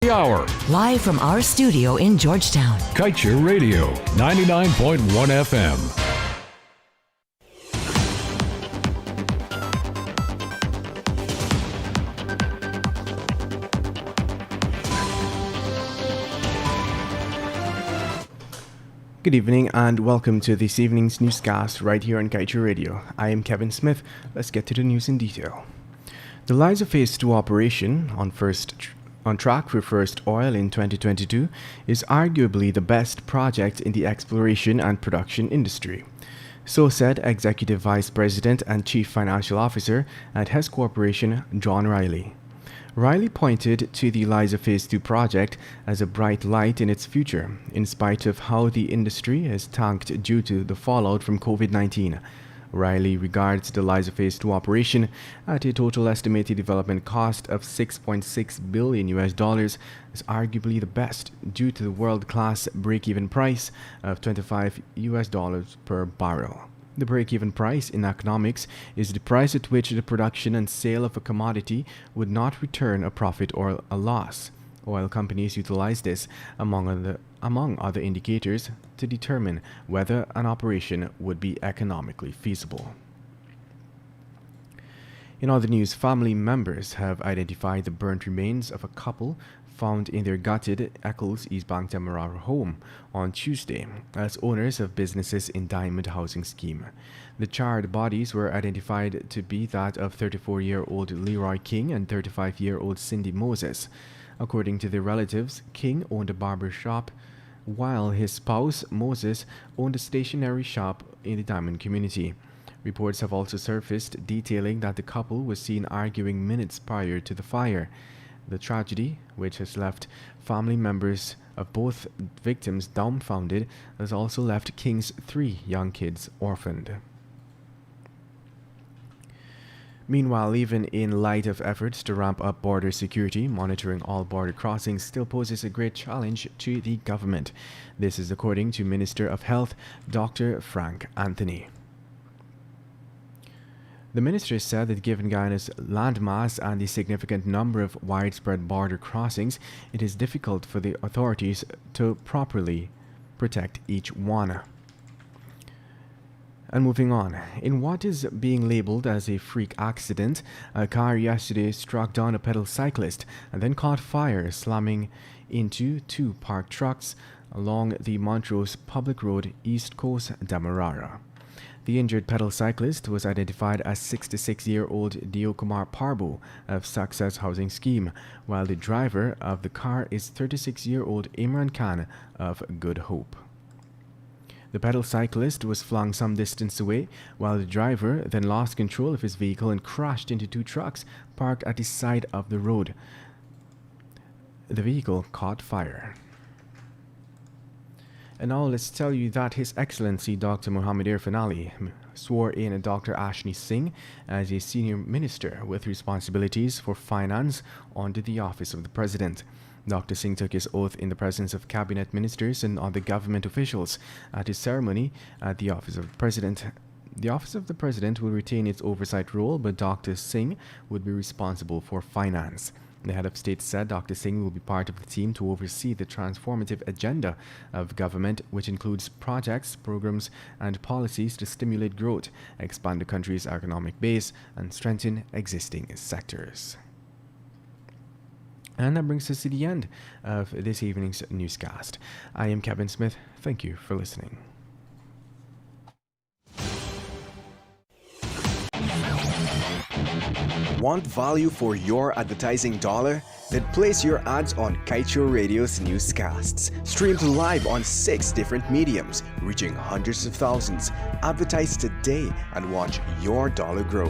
The hour. Live from our studio in Georgetown. Kaieteur Radio, 99.1 FM. Good evening and welcome to this evening's newscast right here on Kaieteur Radio. I am Kevin Smith. Let's get to the news in detail. The Liza Phase 2 operation on track for first oil in 2022 is arguably the best project in the exploration and production industry. So said Executive Vice President and Chief Financial Officer at Hess Corporation, John Riley. Riley pointed to the Liza Phase 2 project as a bright light in its future, in spite of how the industry has tanked due to the fallout from COVID-19. Riley regards the Liza Phase 2 operation at a total estimated development cost of $6.6 billion as arguably the best due to the world-class break-even price of $25 per barrel. The break-even price in economics is the price at which the production and sale of a commodity would not return a profit or a loss. Oil companies utilize this, among other indicators, to determine whether an operation would be economically feasible. In other news, family members have identified the burnt remains of a couple found in their gutted Eccles East Bank Demerara home on Tuesday as owners of businesses in Diamond Housing Scheme. The charred bodies were identified to be that of 34-year-old Leroy King and 35-year-old Cindy Moses. According to their relatives, King owned a barber shop while his spouse, Moses, owned a stationery shop in the Diamond community. Reports have also surfaced detailing that the couple was seen arguing minutes prior to the fire. The tragedy, which has left family members of both victims dumbfounded, has also left King's 3 young kids orphaned. Meanwhile, even in light of efforts to ramp up border security, monitoring all border crossings still poses a great challenge to the government. This is according to Minister of Health, Dr. Frank Anthony. The minister said that given Guyana's landmass and the significant number of widespread border crossings, it is difficult for the authorities to properly protect each one. And moving on, in what is being labeled as a freak accident, a car yesterday struck down a pedal cyclist and then caught fire, slamming into 2 parked trucks along the Montrose Public Road, East Coast, Demerara. The injured pedal cyclist was identified as 66-year-old Diokumar Parbo of Success Housing Scheme, while the driver of the car is 36-year-old Imran Khan of Good Hope. The pedal cyclist was flung some distance away, while the driver then lost control of his vehicle and crashed into 2 trucks parked at the side of the road. The vehicle caught fire. And now let's tell you that His Excellency Dr. Mohammed Irfan Ali swore in Dr. Ashni Singh as a senior minister with responsibilities for finance under the office of the President. Dr. Singh took his oath in the presence of cabinet ministers and other government officials at his ceremony at the office of the President. The office of the President will retain its oversight role, but Dr. Singh would be responsible for finance. The head of state said Dr. Singh will be part of the team to oversee the transformative agenda of government, which includes projects, programs, and policies to stimulate growth, expand the country's economic base, and strengthen existing sectors. And that brings us to the end of this evening's newscast. I am Kevin Smith. Thank you for listening. Want value for your advertising dollar? Then place your ads on Kaieteur Radio's newscasts. Streamed live on 6 different mediums, reaching hundreds of thousands. Advertise today and watch your dollar grow.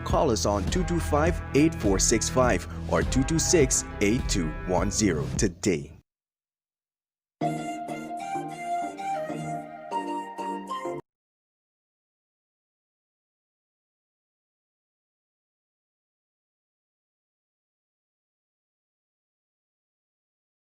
Call us on 225-8465 or 226-8210 today.